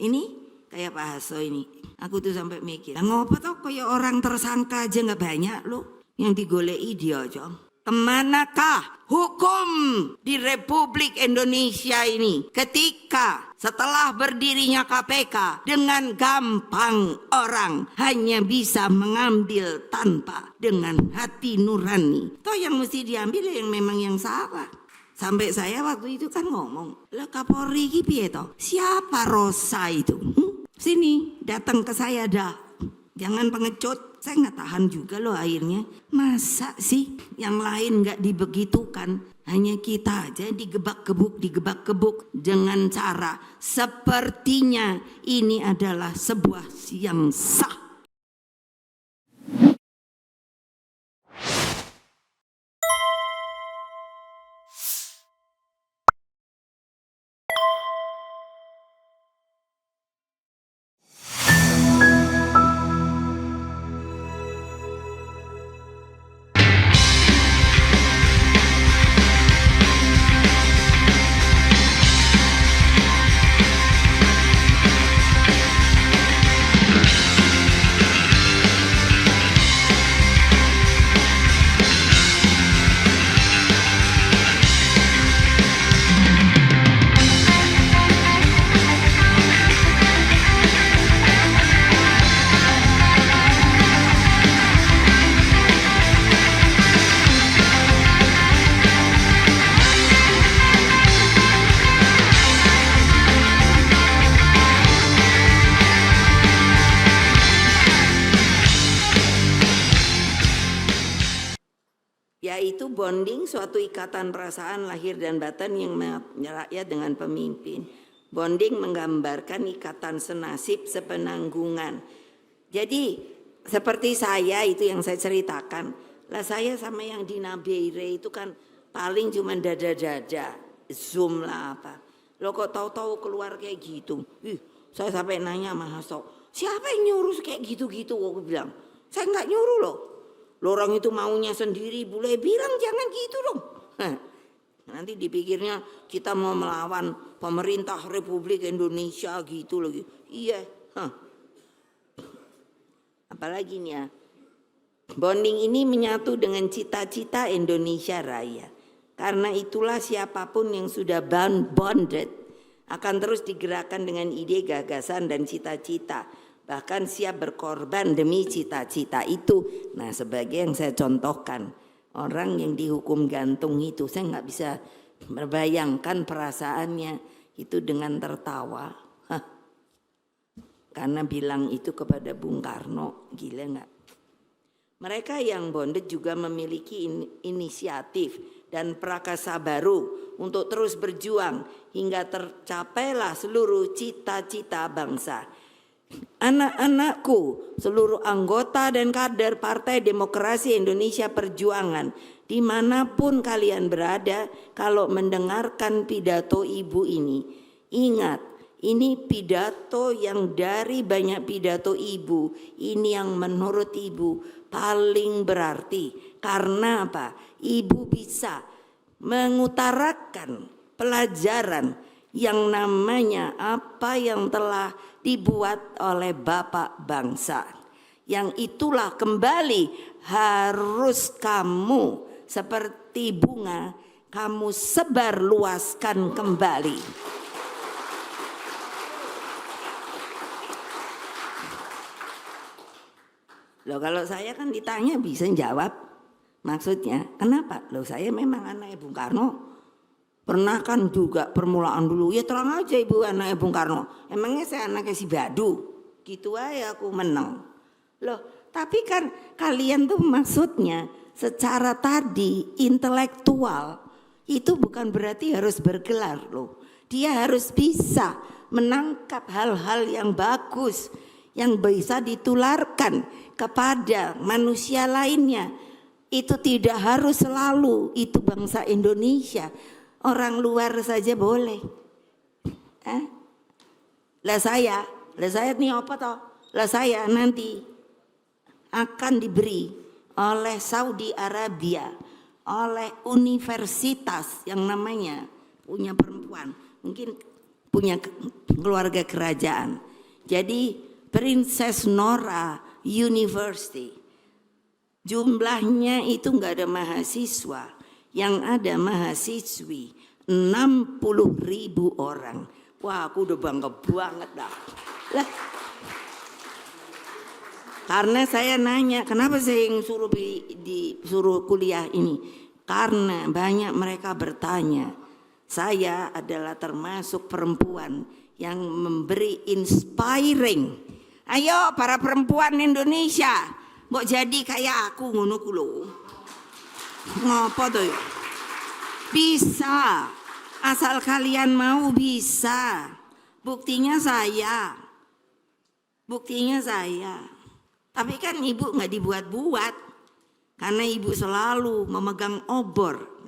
Ini kayak Pak Hasso ini. Aku tuh sampai mikir, ngopo toh kayak orang tersangka aja nggak banyak loh yang digolei dia aja. Kemanakah hukum di Republik Indonesia ini ketika setelah berdirinya KPK dengan gampang orang hanya bisa mengambil tanpa dengan hati nurani. Toh yang mesti diambil yang memang yang salah. Sampai saya waktu itu kan ngomong, lah Kapolri iki piye toh? Siapa Rosa itu? Sini datang ke saya dah. Jangan pengecut, saya nggak tahan juga loh airnya. Masa sih yang lain nggak dibegitukan? Hanya kita aja digebak-gebuk dengan cara sepertinya ini adalah sebuah yang sah. Yaitu bonding suatu ikatan perasaan lahir dan batin yang rakyat dengan pemimpin. Bonding menggambarkan ikatan senasib sepenanggungan. Jadi seperti saya itu yang saya ceritakan, lah saya sama yang di Nabeire itu kan paling cuma dada-dada, zoom lah apa. Lo kok tahu-tahu keluar kayak gitu? Saya sampai nanya sama Hasso, siapa yang nyuruh kayak gitu-gitu? Aku bilang, saya nggak nyuruh loh. Orang itu maunya sendiri, boleh bilang jangan gitu dong. Nanti dipikirnya kita mau melawan pemerintah Republik Indonesia gitu lagi. Iya. Apalagi nih ya. Bonding ini menyatu dengan cita-cita Indonesia Raya. Karena itulah siapapun yang sudah bonded akan terus digerakkan dengan ide, gagasan, dan cita-cita. Bahkan siap berkorban demi cita-cita itu. Nah, sebagai yang saya contohkan, orang yang dihukum gantung itu, saya nggak bisa membayangkan perasaannya itu dengan tertawa. Karena bilang itu kepada Bung Karno, gila nggak? Mereka yang bonded juga memiliki inisiatif dan prakasa baru untuk terus berjuang hingga tercapailah seluruh cita-cita bangsa. Anak-anakku, seluruh anggota dan kader Partai Demokrasi Indonesia Perjuangan, dimanapun kalian berada, kalau mendengarkan pidato ibu ini, ingat, ini pidato yang dari banyak pidato ibu, ini yang menurut ibu paling berarti. Karena apa? Ibu bisa mengutarakan pelajaran yang namanya apa yang telah dibuat oleh Bapak bangsa. Yang itulah kembali harus kamu seperti bunga, kamu sebar luaskan kembali. Loh kalau saya kan ditanya bisa jawab. Maksudnya kenapa? Loh saya memang anaknya Bung Karno. Pernah kan juga permulaan dulu, ya terang aja ibu anaknya Bung Karno. Emangnya saya anaknya si Badu? Gitu aja aku menang. Loh tapi kan kalian tuh maksudnya secara tadi intelektual itu bukan berarti harus bergelar loh. Dia harus bisa menangkap hal-hal yang bagus yang bisa ditularkan kepada manusia lainnya. Itu tidak harus selalu itu bangsa Indonesia. Orang luar saja boleh. Lah saya ini apa toh? Lah saya nanti akan diberi oleh Saudi Arabia, oleh universitas yang namanya punya perempuan. Mungkin punya keluarga kerajaan. Jadi Princess Nora University jumlahnya itu nggak ada mahasiswa, yang ada mahasiswi 60.000 orang. Wah, aku udah bangga banget dah. Lah, karena saya nanya, kenapa saya yang disuruh kuliah ini? Karena banyak mereka bertanya, saya adalah termasuk perempuan yang memberi inspiring. Ayo para perempuan Indonesia, mau jadi kayak aku ngono ku lho. Ngopo tuh? Bisa, asal kalian mau bisa. Buktinya saya. Tapi kan ibu nggak dibuat-buat, karena ibu selalu memegang obor,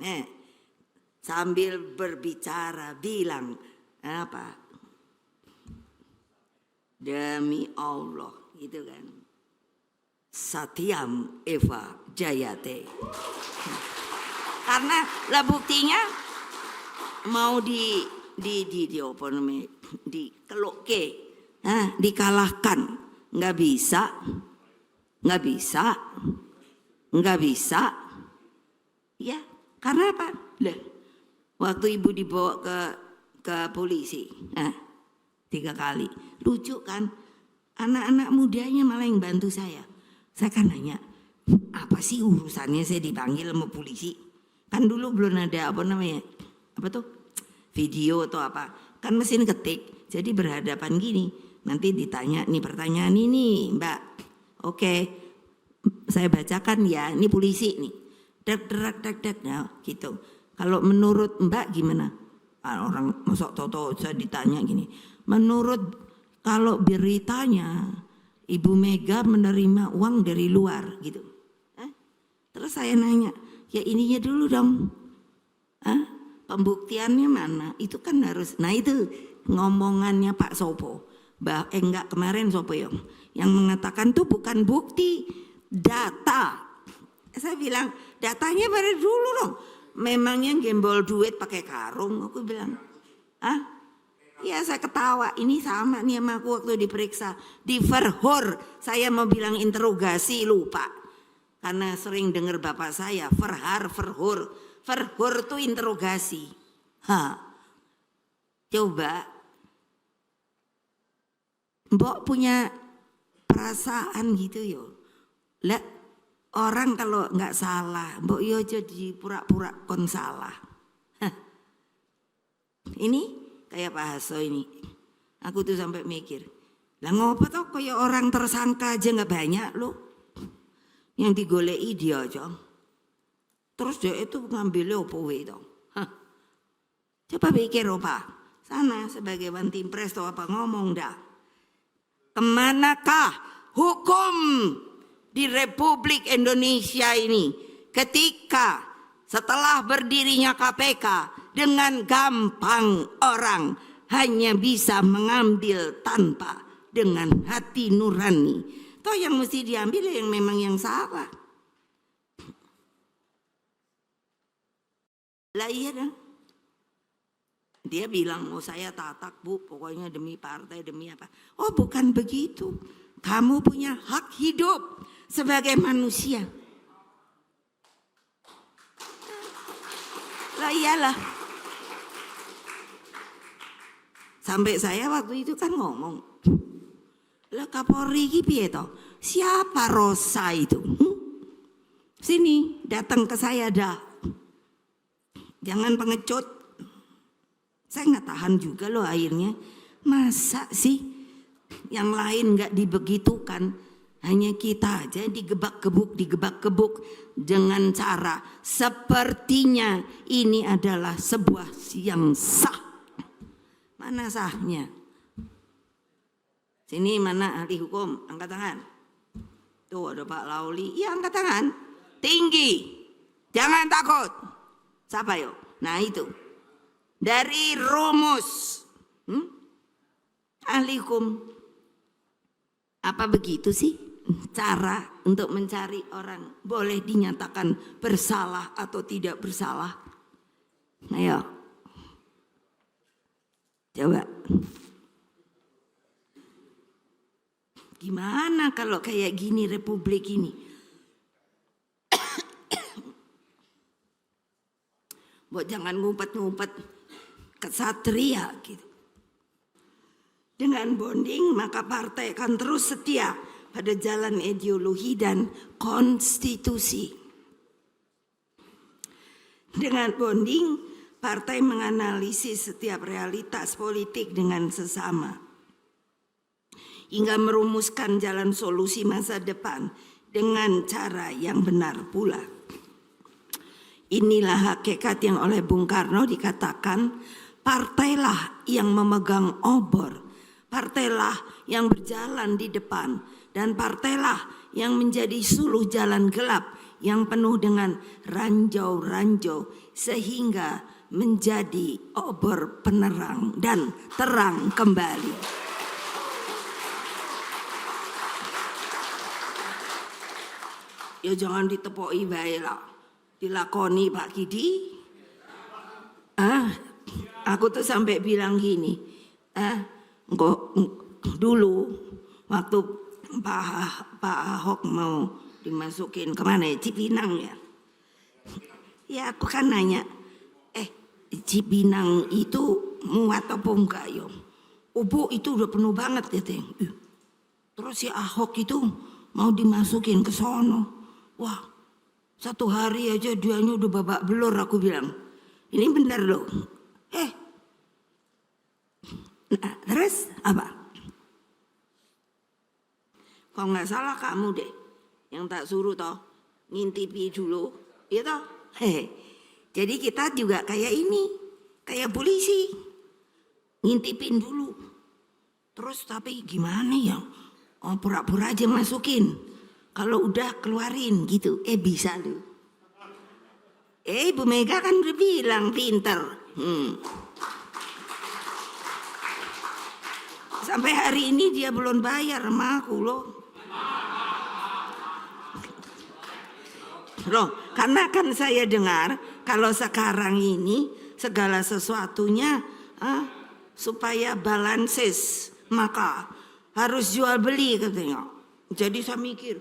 sambil berbicara bilang apa? Demi Allah, gitu kan? Satyam Eva Jayate. Karena lah buktinya mau dikelukke, dikalahkan, nggak bisa. Ya, karena apa? Lah, waktu ibu dibawa ke polisi, 3 kali, lucu kan? Anak-anak mudanya malah yang bantu saya. Saya kan nanya, apa sih urusannya saya dipanggil sama polisi? Kan dulu belum ada video atau apa, kan mesin ketik, jadi berhadapan gini. Nanti ditanya nih pertanyaan ini, Mbak. Oke, saya bacakan ya, ini polisi nih. Dak, nah, gitu. Kalau menurut Mbak gimana? Orang masuk toto saya ditanya gini. Menurut kalau beritanya Ibu Mega menerima uang dari luar gitu. Terus saya nanya, ya ininya dulu dong. Pembuktiannya mana? Itu kan harus. Nah itu ngomongannya Pak Sopo. Enggak kemarin Sopo yang mengatakan tuh bukan bukti, data. Saya bilang datanya baru dulu dong. Memangnya gembol duit pakai karung? Aku bilang, ya saya ketawa. Ini sama nih sama aku waktu diperiksa di Verhoor. Saya mau bilang interogasi lupa. Karena sering dengar bapak saya Verhoor. Verhoor tuh interogasi. Coba Mbok punya perasaan gitu yo. Lah orang kalau nggak salah, Mbok yo jadi pura-pura kon salah. Ini kayak Pak Hasso ini. Aku tuh sampai mikir, lah ngopo toh kayak orang tersangka aja nggak banyak loh. Yang digoleki dia aja. Terus dia itu ngambilnya opo itu. Coba pikir opa. Sana sebagai one team press atau apa ngomong dah. Kemanakah hukum di Republik Indonesia ini ketika setelah berdirinya KPK dengan gampang orang hanya bisa mengambil tanpa dengan hati nurani. Toh yang mesti diambil yang memang yang salah. Lah iya dong. Dia bilang, oh saya tatak bu, pokoknya demi partai, demi apa. Oh bukan begitu. Kamu punya hak hidup sebagai manusia. Lah iyalah. Sampai saya waktu itu kan ngomong. Lah Kapolri iki piye toh? Siapa Rosa itu? Sini, datang ke saya dah. Jangan pengecut. Saya nggak tahan juga loh akhirnya. Masa sih yang lain nggak dibegitukan, hanya kita aja digebak-gebuk dengan cara sepertinya ini adalah sebuah yang sah. Mana sahnya? Sini mana ahli hukum? Angkat tangan. Tuh ada Pak Lauli. Iya angkat tangan. Tinggi. Jangan takut. Siapa yuk? Nah itu. Dari rumus. Ahli hukum. Apa begitu sih cara untuk mencari orang boleh dinyatakan bersalah atau tidak bersalah? Ayo. Coba. Gimana kalau kayak gini republik ini? Buat jangan ngumpet-ngumpet kesatria gitu. Dengan bonding maka partai akan terus setia pada jalan ideologi dan konstitusi. Dengan bonding, partai menganalisis setiap realitas politik dengan sesama, hingga merumuskan jalan solusi masa depan dengan cara yang benar pula. Inilah hakikat yang oleh Bung Karno dikatakan, partailah yang memegang obor, partailah yang berjalan di depan, dan partailah yang menjadi suluh jalan gelap yang penuh dengan ranjau-ranjau sehingga menjadi obor penerang dan terang kembali. Ya jangan ditepoki bae lah, dilakoni Pak Kidi. Aku tuh sampai bilang gini, dulu waktu Pak Ahok mau dimasukin kemana ya, Cipinang ya. Ya aku kan nanya, Cipinang itu muat apa enggak ya? Bu itu udah penuh banget katanya. Terus si Ahok itu mau dimasukin ke sono. Wah, satu hari aja dianya udah babak belur, aku bilang. Ini benar loh. Nah, terus apa? Kalau nggak salah kamu deh yang tak suruh toh ngintipi dulu, ya toh. Jadi kita juga kayak ini, kayak polisi, ngintipin dulu. Terus tapi gimana ya? Oh pura-pura aja masukin. Kalau udah keluarin gitu, bisa lu. Bu Mega kan udah bilang pinter. Sampai hari ini dia belum bayar sama aku loh. Karena kan saya dengar kalau sekarang ini segala sesuatunya supaya balances maka harus jual beli katanya. Jadi saya mikir,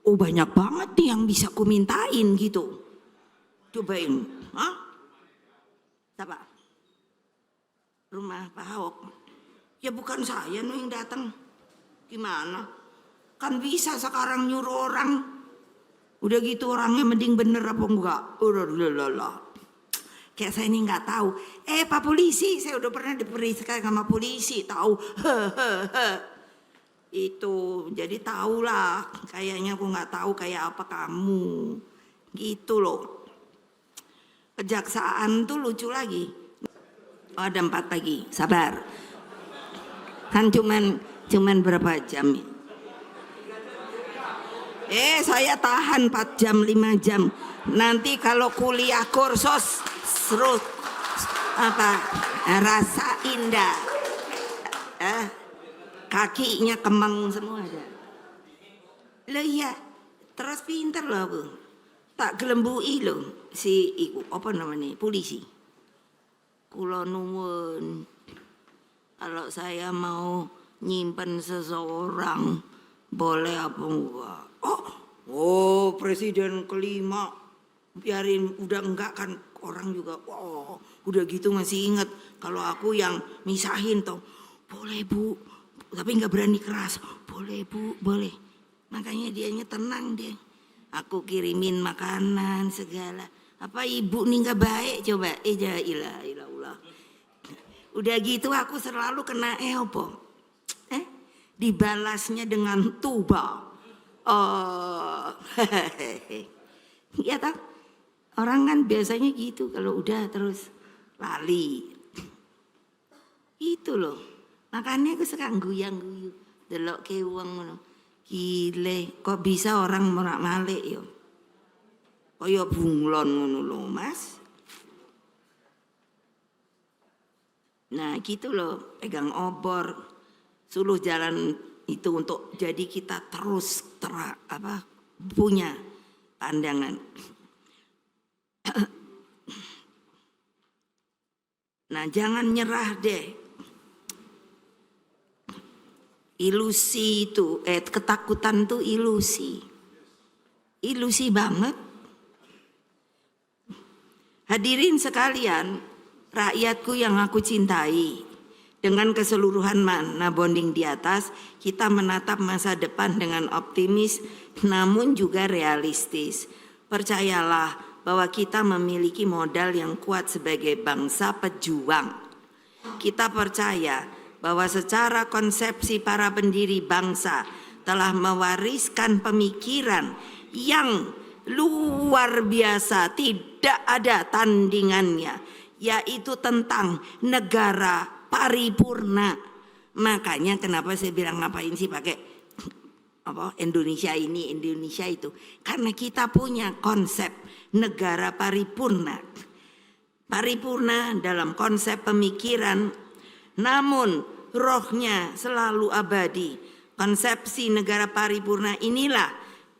banyak banget nih yang bisa ku mintain gitu. Cobain, siapa? Rumah Pak Ahok. Ya bukan saya yang datang. Gimana? Kan bisa sekarang nyuruh orang. Udah gitu orangnya mending bener apa enggak? Kayak saya ini nggak tahu. Pak polisi, saya udah pernah diperiksa sama polisi, tahu. Itu jadi tahulah. Kayaknya aku nggak tahu kayak apa kamu. Gitu loh. Kejaksaan tuh lucu lagi. Ada 4 lagi, sabar. Kan cuman berapa jam? Saya tahan 4 jam, 5 jam. Nanti kalau kuliah kursus serut rasa indah. Kakinya kemang semua ada. Loh iya, terus pinter loh aku. Tak gelembui loh si iku apa namanya polisi. Kula nuwun. Kalau saya mau nyimpen seseorang boleh apa enggak? Presiden kelima biarin udah enggak kan orang juga udah gitu masih inget kalau aku yang misahin toh. Boleh Bu, tapi nggak berani keras. Boleh Bu, boleh. Makanya dianya tenang deh. Aku kirimin makanan segala. Apa ibu nih nggak baik coba? Ilah. Udah gitu aku selalu kena dibalasnya dengan tuba. Ya tak? Orang kan biasanya gitu kalau udah terus lali. Itu loh. Makanya aku suka guyang-guyu. Delok ke wong ngono. Gile, kok bisa orang merak-malik yo. Kaya bunglon ngono lho, Mas. Nah, gitu loh, pegang obor. Suluh jalan itu untuk jadi kita terus punya pandangan. Nah, jangan nyerah deh. Ilusi itu, ketakutan itu ilusi. Ilusi banget. Hadirin sekalian, rakyatku yang aku cintai, dengan keseluruhan mana bonding di atas, kita menatap masa depan dengan optimis namun juga realistis. Percayalah bahwa kita memiliki modal yang kuat sebagai bangsa pejuang. Kita percaya bahwa secara konsepsi para pendiri bangsa telah mewariskan pemikiran yang luar biasa, tidak ada tandingannya, yaitu tentang negara paripurna. Makanya kenapa saya bilang ngapain sih pakai Indonesia ini, Indonesia itu, karena kita punya konsep negara paripurna. Paripurna dalam konsep pemikiran, namun rohnya selalu abadi. Konsepsi negara paripurna inilah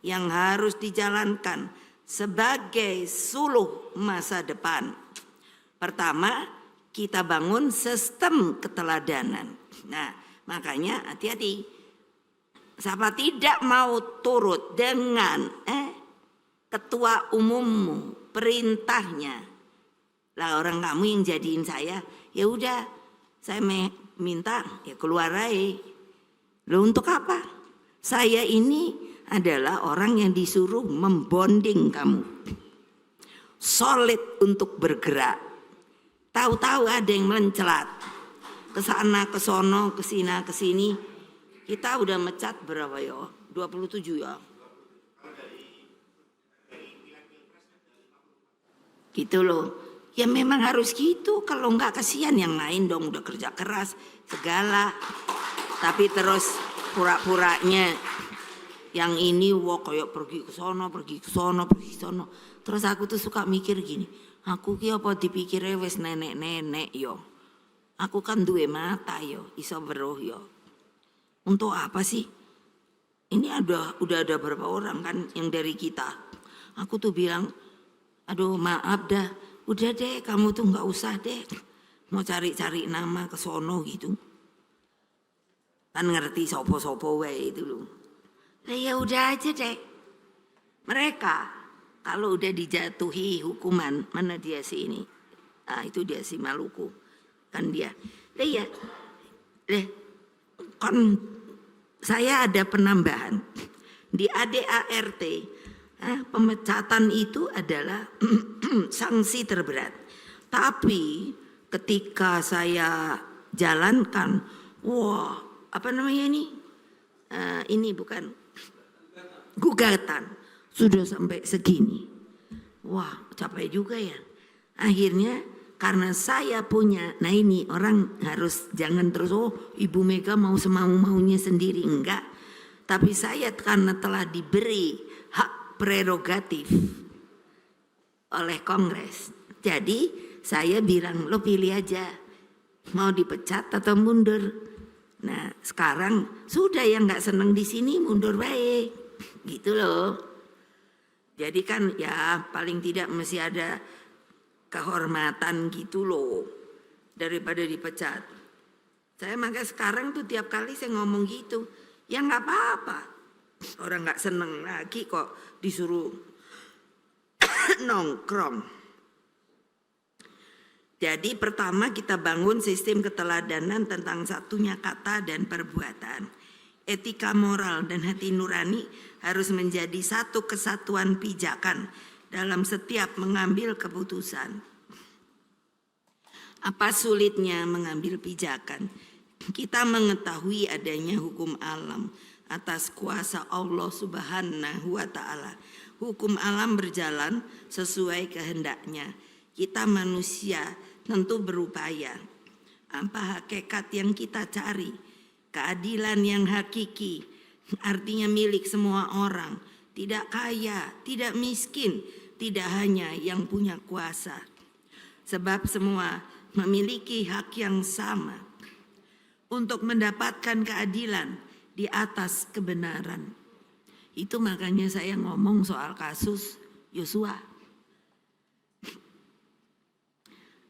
yang harus dijalankan sebagai suluh masa depan. Pertama, kita bangun sistem keteladanan. Nah, makanya hati-hati. Siapa tidak mau turut dengan ketua umummu, perintahnya, lah orang kamu yang jadiin saya, ya udah, saya minta ya keluar aja. Loh, untuk apa? Saya ini adalah orang yang disuruh membonding kamu, solid untuk bergerak. Tahu-tahu ada yang mencelat ke sana, ke sono, ke sini, ke sini. Kita udah mecat berapa ya? 27 ya. Gitu loh. Ya memang harus gitu, kalau enggak kasihan yang lain dong, udah kerja keras segala. Tapi terus pura-puranya yang ini kayak pergi ke sono, pergi ke sono, pergi ke sono. Terus aku tuh suka mikir gini, aku ki apa dipikirnya wis nenek-nenek yo. Aku kan duwe mata yo, iso weruh yo. Untuk apa sih? Ini udah ada berapa orang kan yang dari kita. Aku tuh bilang, aduh maaf dah, udah deh kamu tuh nggak usah deh mau cari-cari nama ke sono gitu. Kan ngerti sopo-sopo wae itu loh. Nah ya udah aja deh. Mereka kalau udah dijatuhi hukuman, mana dia sih ini? Ah itu dia si Maluku. Kan dia. Ya. Kan saya ada penambahan di ADART. Pemecatan itu adalah sanksi terberat. Tapi ketika saya jalankan, wah apa namanya ini? Ini bukan gugatan sudah sampai segini. Wah capek juga ya. Akhirnya karena saya punya, nah ini orang harus jangan terus Ibu Mega mau semau-maunya sendiri, enggak. Tapi saya karena telah diberi hak prerogatif oleh Kongres. Jadi saya bilang lo pilih aja mau dipecat atau mundur. Nah sekarang sudah yang nggak seneng di sini mundur baik, gitu loh. Jadi kan ya paling tidak mesti ada kehormatan gitu loh daripada dipecat. Saya makanya sekarang tuh tiap kali saya ngomong gitu, ya nggak apa-apa. Orang nggak seneng lagi kok disuruh nongkrong. Jadi pertama kita bangun sistem keteladanan tentang satunya kata dan perbuatan. Etika moral dan hati nurani harus menjadi satu kesatuan pijakan dalam setiap mengambil keputusan. Apa sulitnya mengambil pijakan? Kita mengetahui adanya hukum alam atas kuasa Allah Subhanahu wa Ta'ala. Hukum alam berjalan sesuai kehendaknya. Kita manusia tentu berupaya. Apa hakikat yang kita cari? Keadilan yang hakiki, artinya milik semua orang. Tidak kaya, tidak miskin, tidak hanya yang punya kuasa. Sebab semua memiliki hak yang sama untuk mendapatkan keadilan di atas kebenaran. Itu makanya saya ngomong soal kasus Yosua.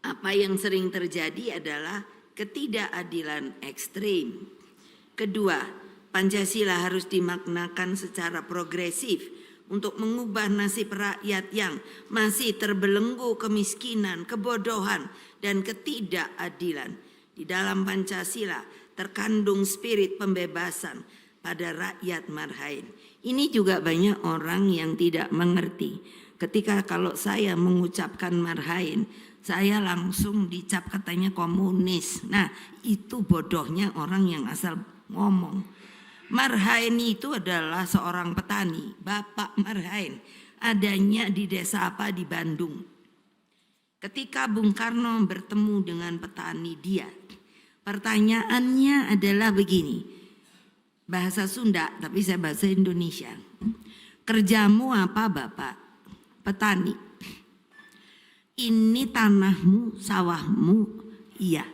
Apa yang sering terjadi adalah ketidakadilan ekstrim. Kedua, Pancasila harus dimaknakan secara progresif untuk mengubah nasib rakyat yang masih terbelenggu kemiskinan, kebodohan, dan ketidakadilan. Di dalam Pancasila terkandung spirit pembebasan pada rakyat marhain. Ini juga banyak orang yang tidak mengerti. Ketika kalau saya mengucapkan marhain, saya langsung dicap katanya komunis. Nah, itu bodohnya orang yang asal ngomong. Marhain itu adalah seorang petani, Bapak Marhain. Adanya di desa apa di Bandung. Ketika Bung Karno bertemu dengan petani dia, pertanyaannya adalah begini. Bahasa Sunda, tapi saya bahasa Indonesia. Kerjamu apa Bapak? Petani. Ini tanahmu, sawahmu, iya.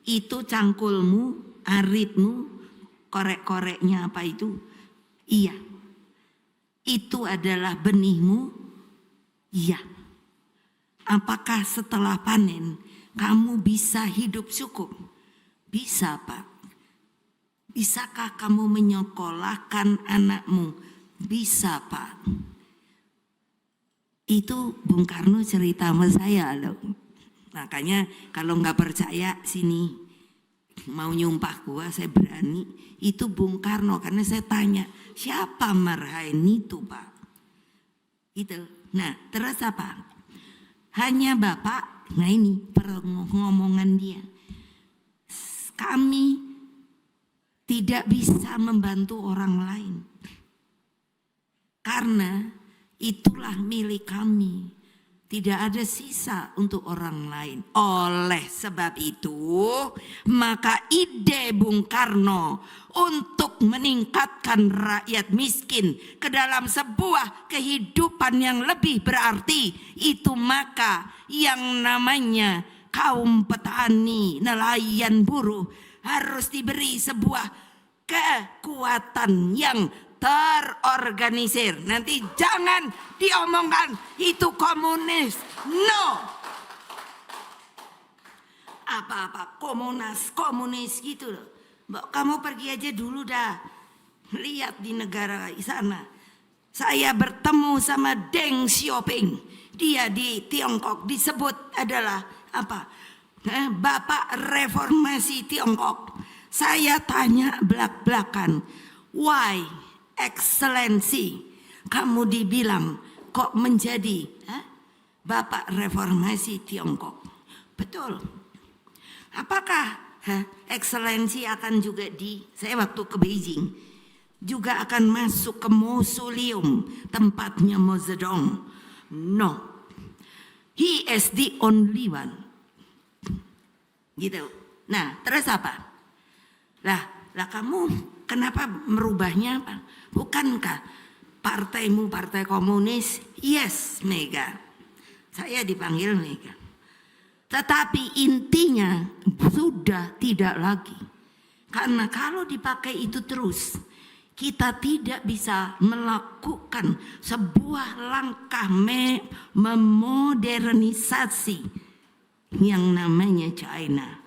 Itu cangkulmu, aritmu, korek-koreknya apa itu? Iya. Itu adalah benihmu? Iya. Apakah setelah panen kamu bisa hidup cukup? Bisa Pak. Bisakah kamu menyekolahkan anakmu? Bisa Pak. Itu Bung Karno cerita sama saya loh. Makanya kalau nggak percaya sini mau nyumpah gua saya berani. Itu Bung Karno karena saya tanya siapa Marhain itu Pak. Itu. Nah terus apa? Hanya Bapak. Nah ini ngomongan dia. Kami tidak bisa membantu orang lain. Karena itulah milik kami. Tidak ada sisa untuk orang lain. Oleh sebab itu, maka ide Bung Karno untuk meningkatkan rakyat miskin ke dalam sebuah kehidupan yang lebih berarti, itu maka yang namanya kaum petani, nelayan, buruh harus diberi sebuah kekuatan yang terorganisir. Nanti jangan diomongkan itu komunis. No. Apa-apa komunis gitu loh. Mbak, kamu pergi aja dulu dah. Lihat di negara sana. Saya bertemu sama Deng Xiaoping. Dia di Tiongkok disebut adalah apa? Bapak Reformasi Tiongkok. Saya tanya belak-belakan. Why? Eksselensi, kamu dibilang kok menjadi Bapak Reformasi Tiongkok. Betul. Apakah eksselensi akan juga saya waktu ke Beijing juga akan masuk ke mausoleum tempatnya Mao Zedong? No. He is the only one. Gitu. Nah, terus apa? Lah kamu kenapa merubahnya apa? Bukankah partaimu partai komunis? Yes, Mega. Saya dipanggil Mega. Tetapi intinya sudah tidak lagi. Karena kalau dipakai itu terus, kita tidak bisa melakukan sebuah langkah memodernisasi yang namanya China.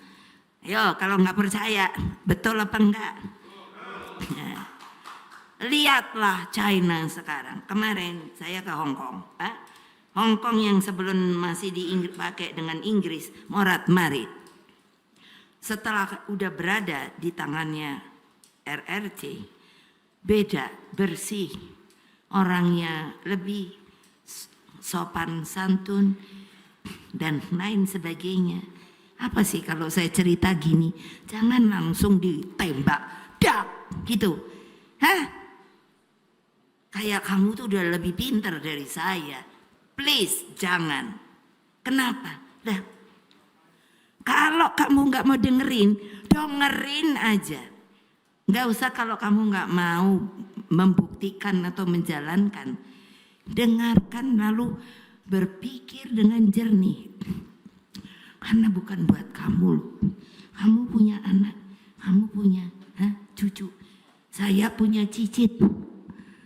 Yo, kalau nggak percaya, betul apa enggak? Nah, lihatlah China sekarang. Kemarin saya ke Hong Kong. Hong Kong yang sebelum masih dipakai dengan Inggris, morat marit. Setelah udah berada di tangannya RRC, beda, bersih. Orangnya lebih sopan santun dan lain sebagainya. Apa sih kalau saya cerita gini? Jangan langsung ditembak, dak, gitu. Kayak kamu tuh udah lebih pintar dari saya. Please, jangan. Kenapa? Kalau kamu nggak mau dengerin aja. Nggak usah kalau kamu nggak mau membuktikan atau menjalankan. Dengarkan lalu berpikir dengan jernih. Karena bukan buat kamu loh. Kamu punya anak, kamu punya cucu. Saya punya cicit.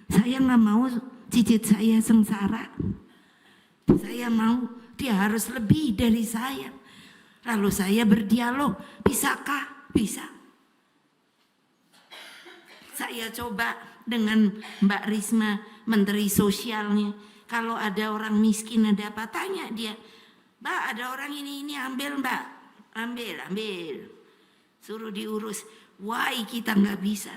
Saya nggak mau cicit saya sengsara. Saya mau dia harus lebih dari saya. Lalu saya berdialog, bisakah? Bisa. saya coba dengan Mbak Risma, Menteri Sosialnya. Kalau ada orang miskin ada apa, tanya dia, Mbak ada orang ini ambil Mbak, ambil. Suruh diurus. Why kita nggak bisa?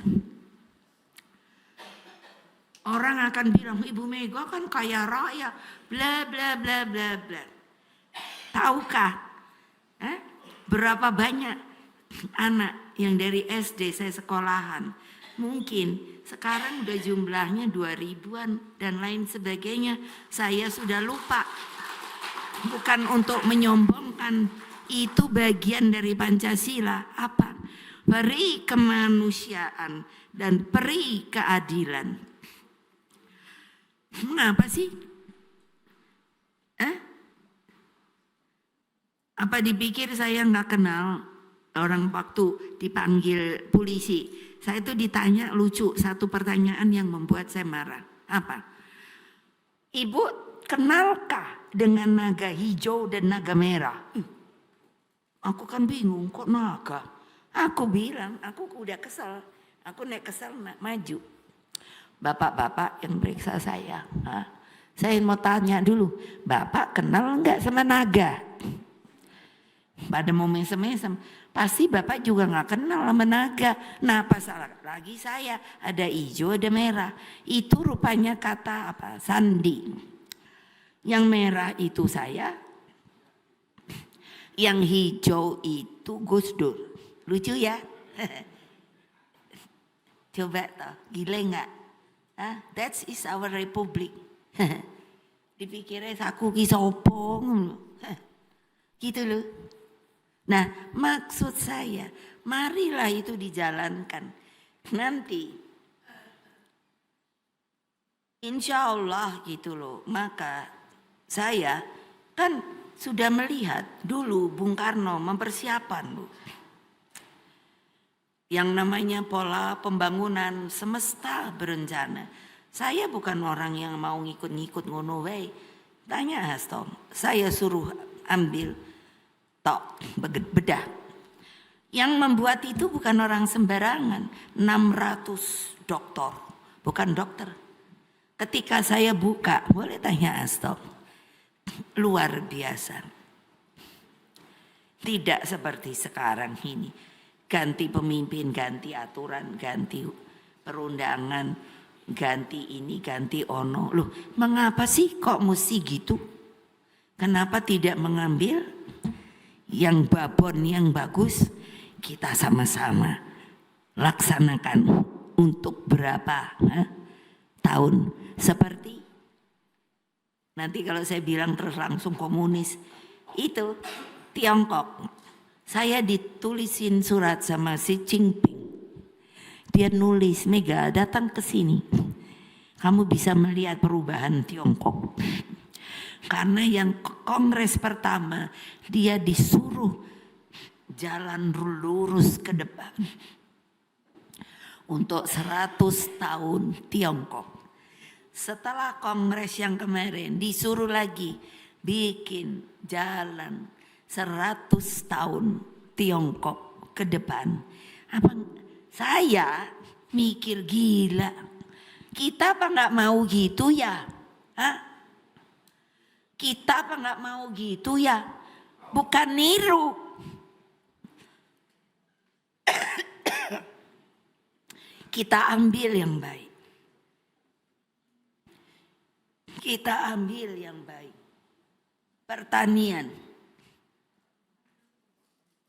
Orang akan bilang Ibu Mega kan kaya raya, bla bla bla bla bla. Tahukah berapa banyak anak yang dari SD saya sekolahan? Mungkin sekarang udah jumlahnya 2000-an dan lain sebagainya. Saya sudah lupa. Bukan untuk menyombongkan, itu bagian dari Pancasila. Apa? Peri kemanusiaan dan peri keadilan. Mengapa sih? Apa dipikir saya nggak kenal orang waktu dipanggil polisi? Saya tuh ditanya lucu satu pertanyaan yang membuat saya marah. Apa? Ibu kenalkah dengan naga hijau dan naga merah? Aku kan bingung kok naga. Aku bilang aku udah kesel. Aku naik kesel maju. Bapak-bapak yang periksa saya. Saya mau tanya dulu. Bapak kenal nggak sama naga? Pada mau mesem-mesem, pasti bapak juga nggak kenal sama naga. Nah pas lagi saya ada hijau ada merah. Itu rupanya kata apa? Sandi. Yang merah itu saya, yang hijau itu Gus Dur. Lucu ya? Coba toh, gile nggak? That is our republic. Dipikirnya aku kisopong, gitu loh. Nah, maksud saya, marilah itu dijalankan. Nanti, insya Allah gitu loh. Maka saya kan sudah melihat dulu Bung Karno mempersiapkan Bu. Yang namanya pola pembangunan semesta berencana. Saya bukan orang yang mau ngikut-ngikut ngono wae. Tanya Hasto, saya suruh ambil tok bedah. Yang membuat itu bukan orang sembarangan, 600 doktor, bukan dokter. Ketika saya buka, boleh tanya Hasto, luar biasa. Tidak seperti sekarang ini, ganti pemimpin, ganti aturan, ganti perundangan, ganti ini, ganti ono. Loh, mengapa sih kok mesti gitu? Kenapa tidak mengambil yang babon yang bagus, kita sama-sama laksanakan untuk berapa tahun. Seperti nanti kalau saya bilang terus langsung komunis, itu Tiongkok. Saya ditulisin surat sama Xi Jinping. Dia nulis, Mega datang ke sini. Kamu bisa melihat perubahan Tiongkok. Karena yang kongres pertama dia disuruh jalan lurus ke depan untuk 100 tahun Tiongkok. Setelah kongres yang kemarin disuruh lagi bikin jalan 100 tahun Tiongkok ke depan. Apa saya mikir gila. Kita apa nggak mau gitu ya? Kita apa nggak mau gitu ya? Bukan niru. Kita ambil yang baik. Kita ambil yang baik. Pertanian.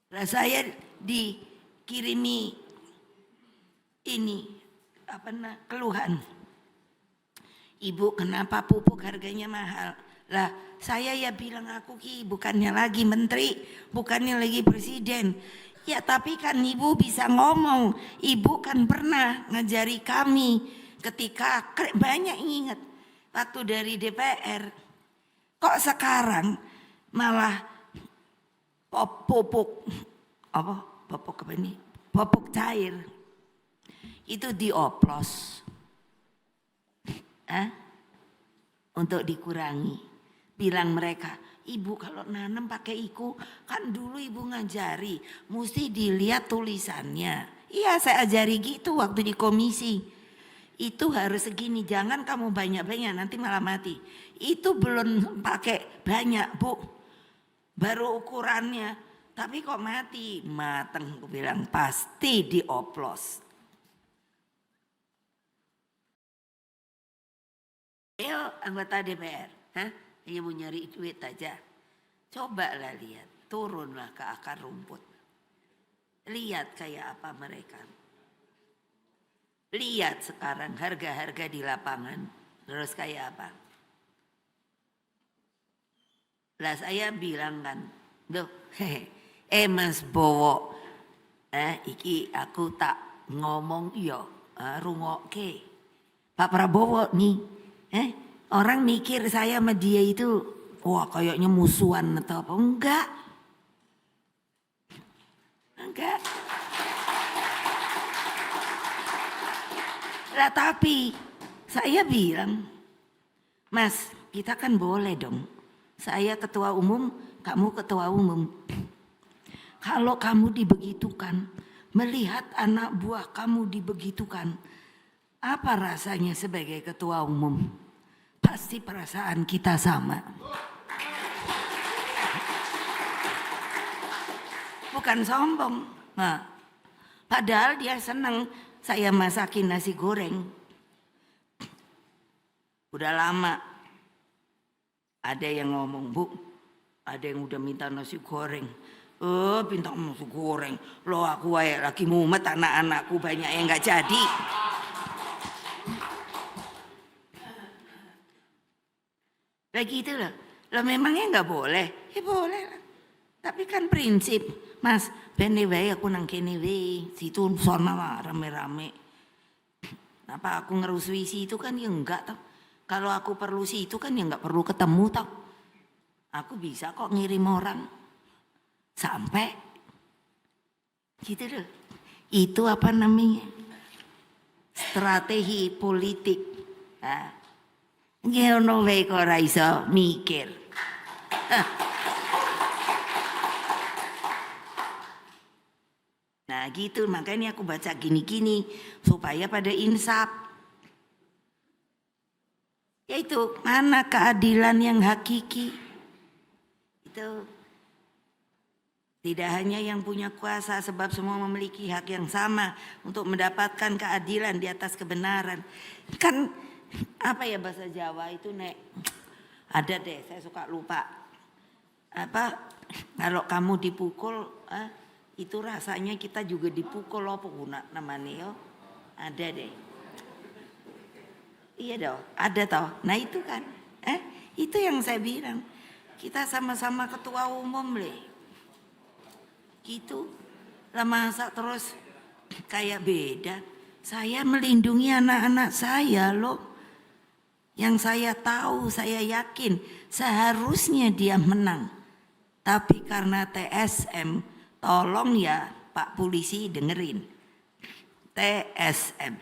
Nah, saya dikirimi ini keluhan. Ibu kenapa pupuk harganya mahal? Lah saya ya bilang aku bukannya lagi menteri, bukannya lagi presiden. Ya tapi kan ibu bisa ngomong, ibu kan pernah ngajari kami ketika banyak ingat waktu dari DPR. Kok sekarang malah pupuk cair itu dioplos untuk dikurangi. Bilang mereka, ibu kalau nanam pakai iku, kan dulu ibu ngajari, mesti dilihat tulisannya. Iya, saya ajari gitu waktu di komisi. Itu harus segini, jangan kamu banyak-banyak nanti malah mati. Itu belum pakai banyak, Bu. Baru ukurannya. Tapi kok mati? Mateng, aku bilang pasti dioplos. Ayo anggota DPR, hanya mau nyari duit aja. Cobalah lihat, turunlah ke akar rumput. Lihat kayak apa mereka. Lihat sekarang harga-harga di lapangan, terus kayak apa. Lah saya bilang kan, loh, Mas Bowo, iki aku tak ngomong yo, rungokke. Pak Prabowo nih, orang mikir saya sama dia itu, wah kayaknya musuhan atau apa? Enggak. Lah tapi saya bilang, Mas, kita kan boleh dong. Saya ketua umum, kamu ketua umum. Kalau kamu dibegitukan, melihat anak buah kamu dibegitukan, apa rasanya sebagai ketua umum? Pasti perasaan kita sama. Bukan sombong. Nah, padahal dia senang saya masakin nasi goreng. Udah lama. Ada yang ngomong, Bu, ada yang udah minta nasi goreng. Minta nasi goreng. Loh aku lagi mumet, anak-anakku banyak yang gak jadi. Begitu loh. Loh memangnya gak boleh? Ya boleh lah. Tapi kan prinsip, Mas, bene wae aku nang kene wae, situ sono rame-rame. Apa aku ngerusui situ kan ya enggak toh. Kalau aku perlu situ kan ya enggak perlu ketemu toh. Aku bisa kok ngirim orang. Sampai gitu loh. Itu apa namanya? Strategi politik. Ngono wae kok ora iso mikir. Nah gitu, makanya aku baca gini-gini supaya pada insaf. Yaitu mana keadilan yang hakiki. Itu tidak hanya yang punya kuasa, sebab semua memiliki hak yang sama untuk mendapatkan keadilan di atas kebenaran. Kan apa ya bahasa Jawa itu nek, ada deh saya suka lupa. Apa kalau kamu dipukul, itu rasanya kita juga dipukul apa guna namanya yo. Ada deh. Iya dong, ada toh. Nah itu kan, itu yang saya bilang. Kita sama-sama ketua umum gitu. Lah masa terus kayak beda. Saya melindungi anak-anak saya loh. Yang saya tahu, saya yakin seharusnya dia menang. Tapi karena TSM, tolong ya Pak Polisi dengerin. TSM.